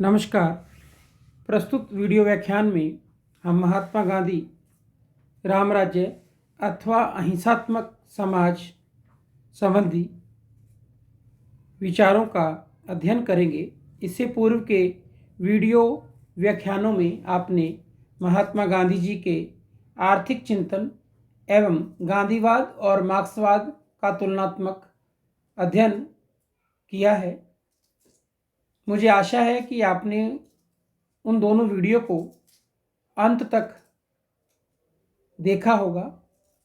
नमस्कार। प्रस्तुत वीडियो व्याख्यान में हम महात्मा गांधी राम राज्य अथवा अहिंसात्मक समाज संबंधी विचारों का अध्ययन करेंगे। इससे पूर्व के वीडियो व्याख्यानों में आपने महात्मा गांधी जी के आर्थिक चिंतन एवं गांधीवाद और मार्क्सवाद का तुलनात्मक अध्ययन किया है। मुझे आशा है कि आपने उन दोनों वीडियो को अंत तक देखा होगा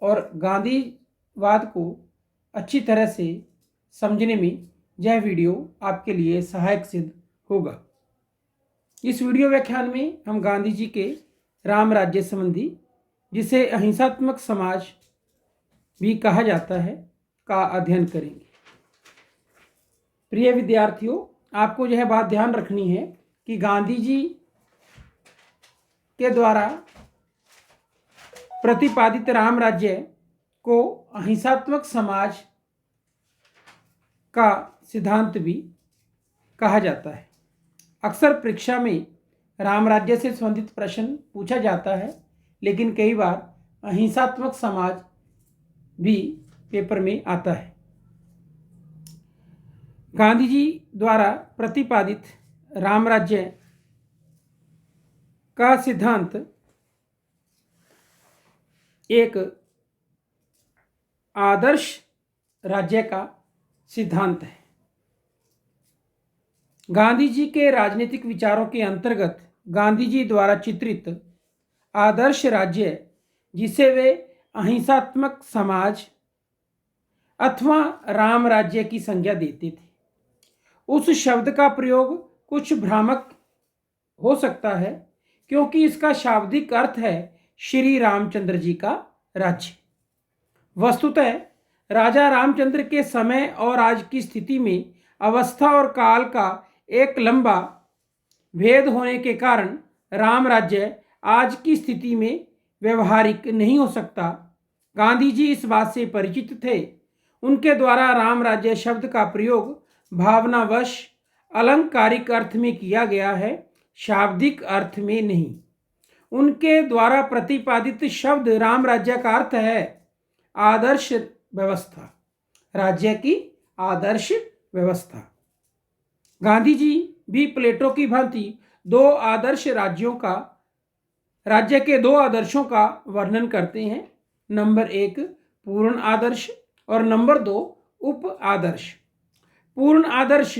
और गांधीवाद को अच्छी तरह से समझने में यह वीडियो आपके लिए सहायक सिद्ध होगा। इस वीडियो व्याख्यान में हम गांधी जी के राम राज्य संबंधी, जिसे अहिंसात्मक समाज भी कहा जाता है, का अध्ययन करेंगे। प्रिय विद्यार्थियों, आपको यह बात ध्यान रखनी है कि गांधी जी के द्वारा प्रतिपादित राम राज्य को अहिंसात्मक समाज का सिद्धांत भी कहा जाता है। अक्सर परीक्षा में राम राज्य से संबंधित प्रश्न पूछा जाता है, लेकिन कई बार अहिंसात्मक समाज भी पेपर में आता है। गांधी जी द्वारा प्रतिपादित राम राज्य का सिद्धांत एक आदर्श राज्य का सिद्धांत है। गांधी जी के राजनीतिक विचारों के अंतर्गत गांधी जी द्वारा चित्रित आदर्श राज्य, जिसे वे अहिंसात्मक समाज अथवा राम राज्य की संज्ञा देते थे, उस शब्द का प्रयोग कुछ भ्रामक हो सकता है, क्योंकि इसका शाब्दिक अर्थ है श्री रामचंद्र जी का राज्य। वस्तुतः राजा रामचंद्र के समय और आज की स्थिति में अवस्था और काल का एक लंबा भेद होने के कारण राम राज्य आज की स्थिति में व्यवहारिक नहीं हो सकता। गांधी जी इस बात से परिचित थे। उनके द्वारा राम राज्य शब्द का प्रयोग भावनावश अलंकारिक अर्थ में किया गया है, शाब्दिक अर्थ में नहीं। उनके द्वारा प्रतिपादित शब्द राम राज्य का अर्थ है आदर्श व्यवस्था, राज्य की आदर्श व्यवस्था। गांधी जी भी प्लेटो की भांति राज्य के दो आदर्शों का वर्णन करते हैं। नंबर 1 पूर्ण आदर्श और नंबर 2 उप आदर्श। पूर्ण आदर्श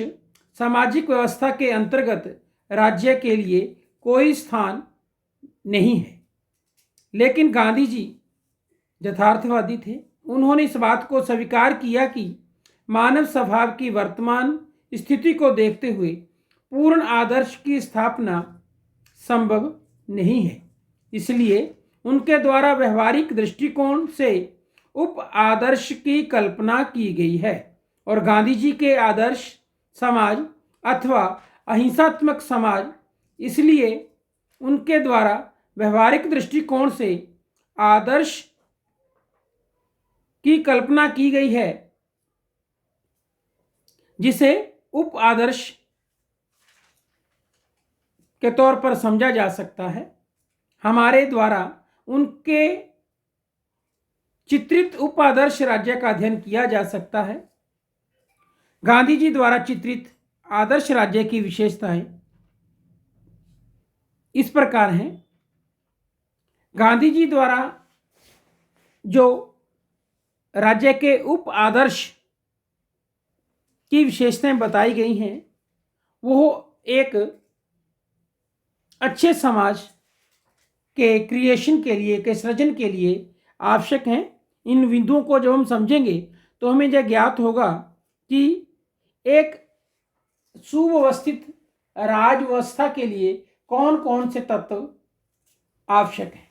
सामाजिक व्यवस्था के अंतर्गत राज्य के लिए कोई स्थान नहीं है, लेकिन गांधी जी यथार्थवादी थे। उन्होंने इस बात को स्वीकार किया कि मानव स्वभाव की वर्तमान स्थिति को देखते हुए पूर्ण आदर्श की स्थापना संभव नहीं है। इसलिए उनके द्वारा व्यवहारिक दृष्टिकोण से उप आदर्श की कल्पना की गई है और गांधी जी के आदर्श समाज अथवा अहिंसात्मक समाज, इसलिए उनके द्वारा व्यवहारिक दृष्टिकोण से आदर्श की कल्पना की गई है, जिसे उप आदर्श के तौर पर समझा जा सकता है। हमारे द्वारा उनके चित्रित उप आदर्श राज्य का अध्ययन किया जा सकता है। गांधी जी द्वारा चित्रित आदर्श राज्य की विशेषताएं इस प्रकार हैं। गांधी जी द्वारा जो राज्य के उप आदर्श की विशेषताएं बताई गई हैं, वो एक अच्छे समाज के क्रिएशन के लिए, के सृजन के लिए आवश्यक हैं। इन बिंदुओं को जब हम समझेंगे तो हमें यह ज्ञात होगा कि एक सुव्यवस्थित राज व्यवस्था के लिए कौन कौन से तत्व आवश्यक हैं।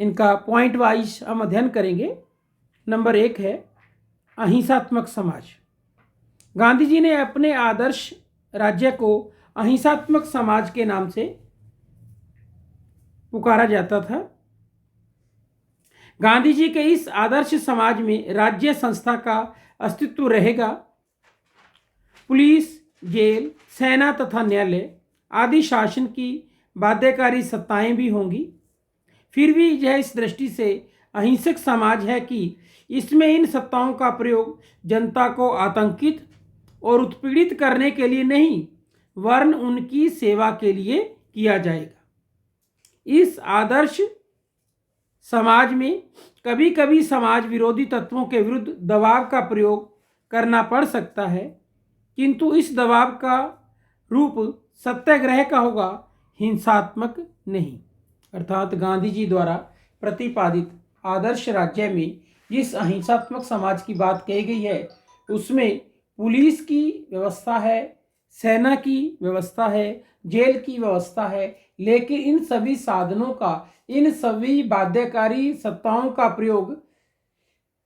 इनका पॉइंट वाइज हम अध्ययन करेंगे। नंबर 1 है अहिंसात्मक समाज। गांधी जी ने अपने आदर्श राज्य को अहिंसात्मक समाज के नाम से पुकारा जाता था। गांधी जी के इस आदर्श समाज में राज्य संस्था का अस्तित्व रहेगा। पुलिस, जेल, सेना तथा न्यायालय आदि शासन की बाध्यकारी सत्ताएं भी होंगी। फिर भी यह इस दृष्टि से अहिंसक समाज है कि इसमें इन सत्ताओं का प्रयोग जनता को आतंकित और उत्पीड़ित करने के लिए नहीं, वरन उनकी सेवा के लिए किया जाएगा। इस आदर्श समाज में कभी कभी समाज विरोधी तत्वों के विरुद्ध दबाव का प्रयोग करना पड़ सकता है, किंतु इस दबाव का रूप सत्याग्रह का होगा, हिंसात्मक नहीं। अर्थात गांधी जी द्वारा प्रतिपादित आदर्श राज्य में जिस अहिंसात्मक समाज की बात कही गई है, उसमें पुलिस की व्यवस्था है, सेना की व्यवस्था है, जेल की व्यवस्था है, लेकिन इन सभी साधनों का, इन सभी बाध्यकारी सत्ताओं का प्रयोग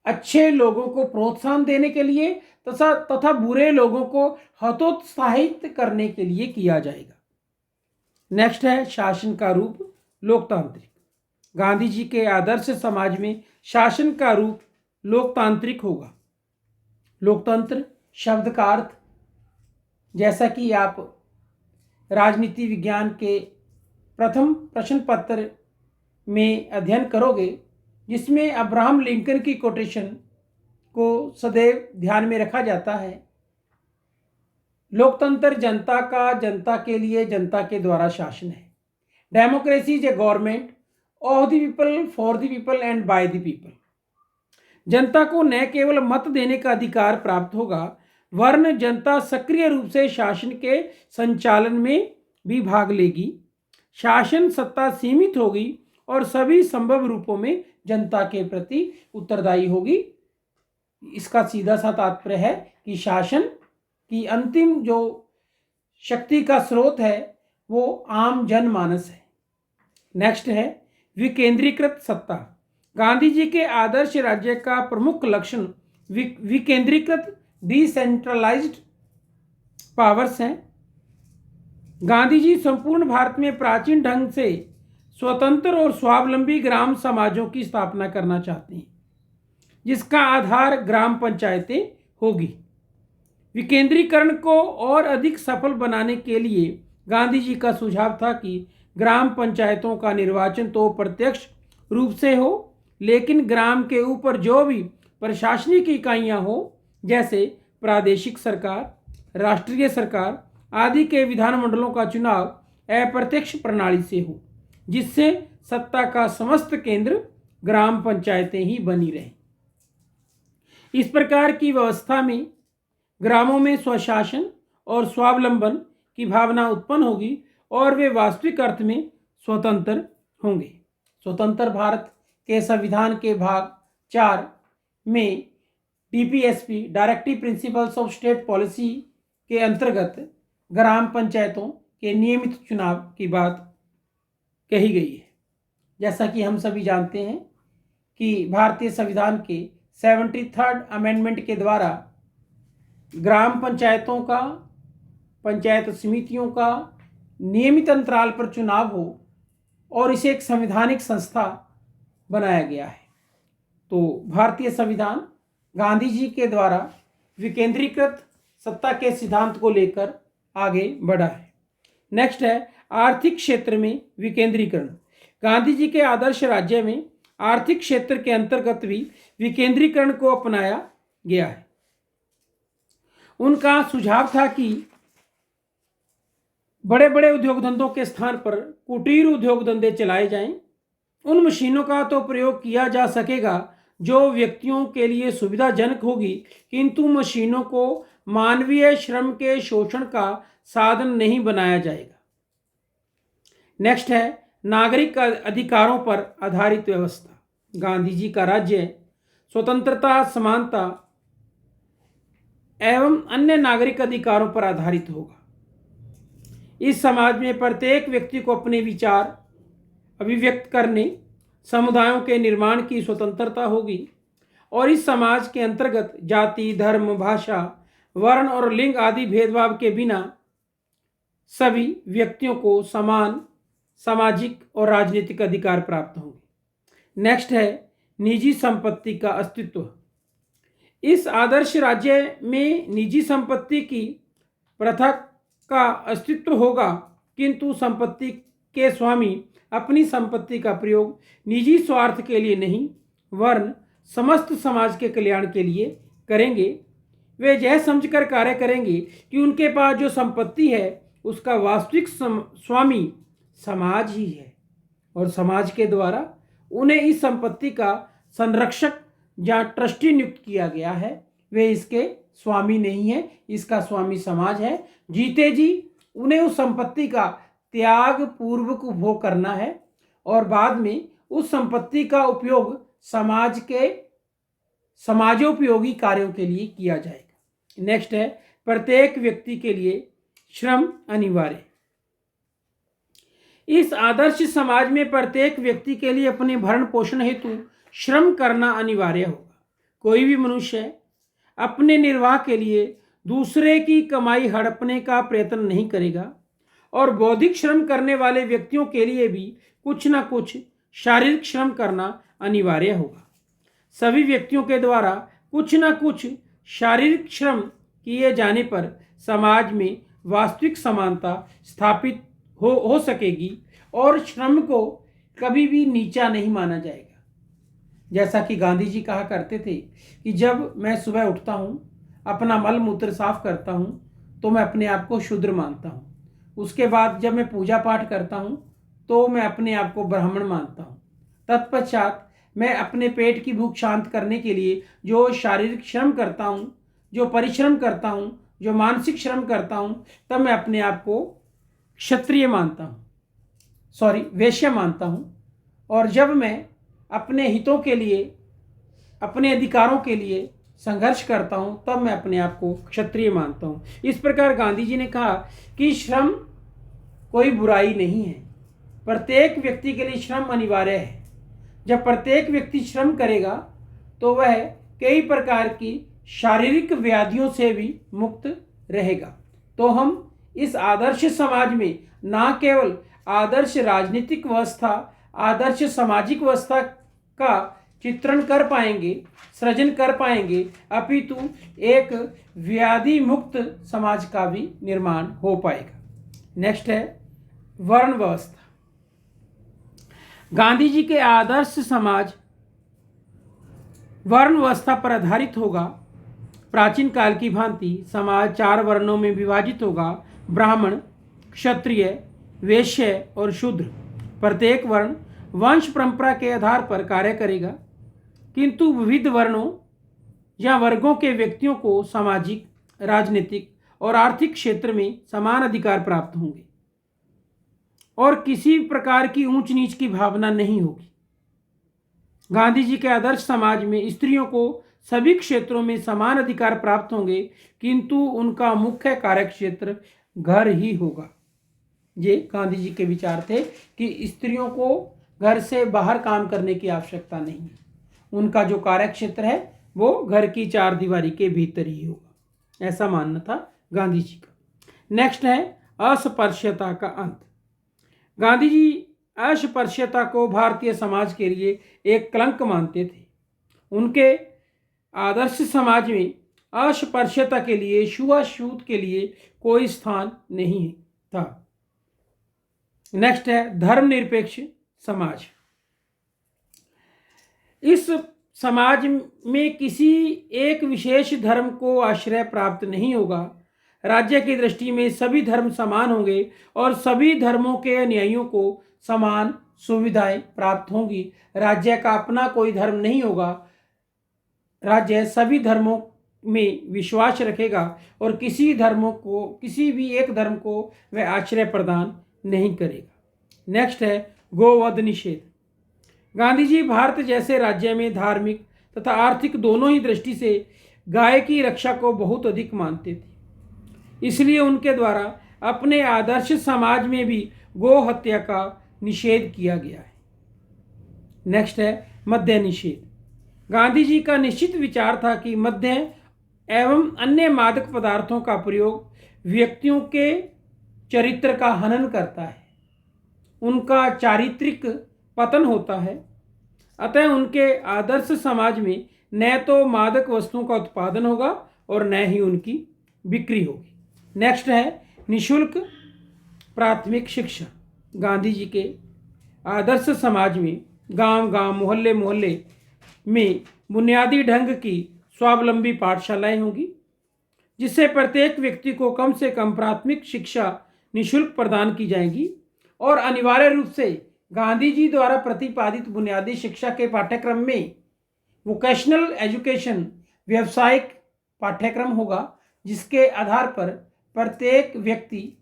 अच्छे लोगों को प्रोत्साहन देने के लिए तथा बुरे लोगों को हतोत्साहित करने के लिए किया जाएगा। नेक्स्ट है शासन का रूप लोकतांत्रिक। गांधी जी के आदर्श समाज में शासन का रूप लोकतांत्रिक होगा। लोकतंत्र शब्द का अर्थ, जैसा कि आप राजनीति विज्ञान के प्रथम प्रश्न पत्र में अध्ययन करोगे, जिसमें अब्राहम लिंकन की कोटेशन को सदैव ध्यान में रखा जाता है। लोकतंत्र जनता का, जनता के लिए, जनता के द्वारा शासन है। Democracy is a government of the people, for the people and by the people. जनता को न केवल मत देने का अधिकार प्राप्त होगा, वरन जनता सक्रिय रूप से शासन के संचालन में भी भाग लेगी। शासन सत्ता सीमित होगी और सभी संभव रूपों में जनता के प्रति उत्तरदायी होगी। इसका सीधा सा तात्पर्य है कि शासन की अंतिम जो शक्ति का स्रोत है वो आम जनमानस है। नेक्स्ट है विकेंद्रीकृत सत्ता। गांधी जी के आदर्श राज्य का प्रमुख लक्षण विकेंद्रीकृत डिसेंट्रलाइज्ड पावर्स हैं। गांधी जी संपूर्ण भारत में प्राचीन ढंग से स्वतंत्र और स्वावलंबी ग्राम समाजों की स्थापना करना चाहते हैं, जिसका आधार ग्राम पंचायतें होगी। विकेंद्रीकरण को और अधिक सफल बनाने के लिए गांधी जी का सुझाव था कि ग्राम पंचायतों का निर्वाचन तो प्रत्यक्ष रूप से हो, लेकिन ग्राम के ऊपर जो भी प्रशासनिक इकाइयां हो, जैसे प्रादेशिक सरकार, राष्ट्रीय सरकार आदि के विधानमंडलों का चुनाव अप्रत्यक्ष प्रणाली से हो, जिससे सत्ता का समस्त केंद्र ग्राम पंचायतें ही बनी रहें। इस प्रकार की व्यवस्था में ग्रामों में स्वशासन और स्वावलंबन की भावना उत्पन्न होगी और वे वास्तविक अर्थ में स्वतंत्र होंगे। स्वतंत्र भारत के संविधान के भाग 4 में DPSP, directive principles of state policy के अंतर्गत ग्राम पंचायतों के नियमित चुनाव की बात कही गई है। जैसा कि हम सभी जानते हैं कि भारतीय संविधान के 73rd अमेंडमेंट के द्वारा ग्राम पंचायतों का, पंचायत समितियों का नियमित अंतराल पर चुनाव हो और इसे एक संवैधानिक संस्था बनाया गया है। तो भारतीय संविधान गांधी जी के द्वारा विकेंद्रीकृत सत्ता के सिद्धांत को लेकर आगे बढ़ा है। नेक्स्ट है आर्थिक क्षेत्र में विकेंद्रीकरण। गांधी जी के आदर्श राज्य में आर्थिक क्षेत्र के अंतर्गत भी विकेंद्रीकरण को अपनाया गया है। उनका सुझाव था कि बड़े बड़े उद्योग धंधों के स्थान पर कुटीर उद्योग धंधे चलाए जाएं। उन मशीनों का तो प्रयोग किया जा सकेगा जो व्यक्तियों के लिए सुविधाजनक होगी, किंतु मशीनों को मानवीय श्रम के शोषण का साधन नहीं बनाया जाएगा। नेक्स्ट है नागरिक अधिकारों पर आधारित व्यवस्था। गांधी जी का राज्य स्वतंत्रता, समानता एवं अन्य नागरिक अधिकारों पर आधारित होगा। इस समाज में प्रत्येक व्यक्ति को अपने विचार अभिव्यक्त करने, समुदायों के निर्माण की स्वतंत्रता होगी और इस समाज के अंतर्गत जाति, धर्म, भाषा, वर्ण और लिंग आदि भेदभाव के बिना सभी व्यक्तियों को समान सामाजिक और राजनीतिक अधिकार प्राप्त होंगे। नेक्स्ट है निजी संपत्ति का अस्तित्व। इस आदर्श राज्य में निजी संपत्ति की प्रथा का अस्तित्व होगा, किंतु संपत्ति के स्वामी अपनी संपत्ति का प्रयोग निजी स्वार्थ के लिए नहीं वरन समस्त समाज के कल्याण के लिए करेंगे। वे यह समझकर कार्य करेंगे कि उनके पास जो संपत्ति है उसका वास्तविक स्वामी समाज ही है और समाज के द्वारा उन्हें इस संपत्ति का संरक्षक या ट्रस्टी नियुक्त किया गया है। वे इसके स्वामी नहीं है, इसका स्वामी समाज है। जीते जी उन्हें उस संपत्ति का त्याग पूर्वक उपभोग करना है और बाद में उस संपत्ति का उपयोग समाज के समाजोपयोगी कार्यों के लिए किया जाएगा। नेक्स्ट है, प्रत्येक व्यक्ति के लिए श्रम अनिवार्य। इस आदर्श समाज में प्रत्येक व्यक्ति के लिए अपने भरण पोषण हेतु श्रम करना अनिवार्य होगा। कोई भी मनुष्य अपने निर्वाह के लिए दूसरे की कमाई हड़पने का प्रयत्न नहीं करेगा और बौद्धिक श्रम करने वाले व्यक्तियों के लिए भी कुछ न कुछ शारीरिक श्रम करना अनिवार्य होगा। सभी व्यक्तियों के द्वारा कुछ न कुछ शारीरिक श्रम किए जाने पर समाज में वास्तविक समानता स्थापित हो सकेगी और श्रम को कभी भी नीचा नहीं माना जाएगा। जैसा कि गांधी जी कहा करते थे कि जब मैं सुबह उठता हूँ, अपना मल मूत्र साफ करता हूँ, तो मैं अपने आप को शूद्र मानता हूँ। उसके बाद जब मैं पूजा पाठ करता हूँ तो मैं अपने आप को ब्राह्मण मानता हूँ। तत्पश्चात मैं अपने पेट की भूख शांत करने के लिए जो शारीरिक श्रम करता हूँ, जो परिश्रम करता हूँ, जो मानसिक श्रम करता हूँ, तब मैं अपने आप को क्षत्रिय मानता हूँ, वैश्य मानता हूँ। और जब मैं अपने हितों के लिए, अपने अधिकारों के लिए संघर्ष करता हूँ, तब मैं अपने आप को क्षत्रिय मानता हूँ। इस प्रकार गांधी जी ने कहा कि श्रम कोई बुराई नहीं है, प्रत्येक व्यक्ति के लिए श्रम अनिवार्य है। जब प्रत्येक व्यक्ति श्रम करेगा तो वह कई प्रकार की शारीरिक व्याधियों से भी मुक्त रहेगा। तो हम इस आदर्श समाज में न केवल आदर्श राजनीतिक व्यवस्था, आदर्श सामाजिक व्यवस्था का चित्रण कर पाएंगे, सृजन कर पाएंगे, अपितु एक व्याधि मुक्त समाज का भी निर्माण हो पाएगा। नेक्स्ट है वर्ण व्यवस्था। गांधी जी के आदर्श समाज वर्ण व्यवस्था पर आधारित होगा। प्राचीन काल की भांति समाज 4 वर्णों में विभाजित होगा: ब्राह्मण, क्षत्रिय, वैश्य और शूद्र। प्रत्येक वर्ण वंश परंपरा के आधार पर कार्य करेगा, किंतु विविध वर्णों या वर्गों के व्यक्तियों को सामाजिक, राजनीतिक और आर्थिक क्षेत्र में समान अधिकार प्राप्त होंगे और किसी प्रकार की ऊंच नीच की भावना नहीं होगी। गांधी जी के आदर्श समाज में स्त्रियों को सभी क्षेत्रों में समान अधिकार प्राप्त होंगे, किंतु उनका मुख्य कार्यक्षेत्र घर ही होगा। ये गांधी जी के विचार थे कि स्त्रियों को घर से बाहर काम करने की आवश्यकता नहीं है, उनका जो कार्यक्षेत्र है वो घर की 4 दीवारी के भीतर ही होगा। ऐसा मानना था गांधी जी का। नेक्स्ट है अस्पृश्यता का अंत। गांधी जी अस्पृश्यता को भारतीय समाज के लिए एक कलंक मानते थे। उनके आदर्श समाज में अस्पृश्यता के लिए, छुआछूत के लिए कोई स्थान नहीं था। नेक्स्ट है धर्मनिरपेक्ष समाज। इस समाज में किसी एक विशेष धर्म को आश्रय प्राप्त नहीं होगा। राज्य की दृष्टि में सभी धर्म समान होंगे और सभी धर्मों के अनुयायियों को समान सुविधाएं प्राप्त होंगी। राज्य का अपना कोई धर्म नहीं होगा। राज्य सभी धर्मों में विश्वास रखेगा और किसी भी एक धर्म को वह आश्रय प्रदान नहीं करेगा। नेक्स्ट है गोवध निषेध। गांधी जी भारत जैसे राज्य में धार्मिक तथा आर्थिक दोनों ही दृष्टि से गाय की रक्षा को बहुत अधिक मानते थे। इसलिए उनके द्वारा अपने आदर्श समाज में भी गो हत्या का निषेध किया गया है। नेक्स्ट है मद्य निषेध। गांधी जी का निश्चित विचार था कि मद्य एवं अन्य मादक पदार्थों का प्रयोग व्यक्तियों के चरित्र का हनन करता है, उनका चारित्रिक पतन होता है। अतः उनके आदर्श समाज में न तो मादक वस्तुओं का उत्पादन होगा और न ही उनकी बिक्री होगी। नेक्स्ट है निशुल्क प्राथमिक शिक्षा। गांधी जी के आदर्श समाज में गांव गांव मोहल्ले मोहल्ले में बुनियादी ढंग की स्वावलंबी पाठशालाएं होंगी, जिससे प्रत्येक व्यक्ति को कम से कम प्राथमिक शिक्षा निशुल्क प्रदान की जाएगी। और अनिवार्य रूप से गांधी जी द्वारा प्रतिपादित बुनियादी शिक्षा के पाठ्यक्रम में वोकेशनल एजुकेशन व्यावसायिक पाठ्यक्रम होगा, जिसके आधार पर प्रत्येक व्यक्ति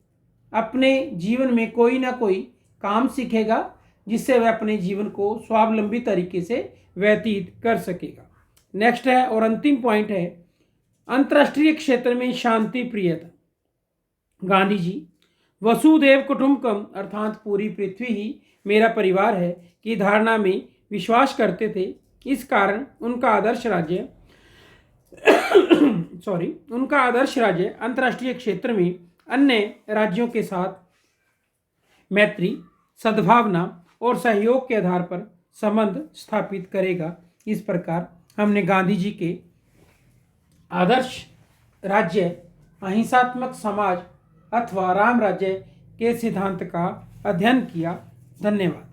अपने जीवन में कोई ना कोई काम सीखेगा, जिससे वह अपने जीवन को स्वावलंबी तरीके से व्यतीत कर सकेगा। नेक्स्ट है और अंतिम पॉइंट है अंतर्राष्ट्रीय क्षेत्र में शांति प्रियता। गांधी जी वसुदेव कुटुंबकम अर्थात पूरी पृथ्वी ही मेरा परिवार है की धारणा में विश्वास करते थे। इस कारण उनका आदर्श राज्य अंतर्राष्ट्रीय क्षेत्र में अन्य राज्यों के साथ मैत्री, सद्भावना और सहयोग के आधार पर संबंध स्थापित करेगा। इस प्रकार हमने गांधी जी के आदर्श राज्य, अहिंसात्मक समाज अथवा राम राज्य के सिद्धांत का अध्ययन किया। धन्यवाद।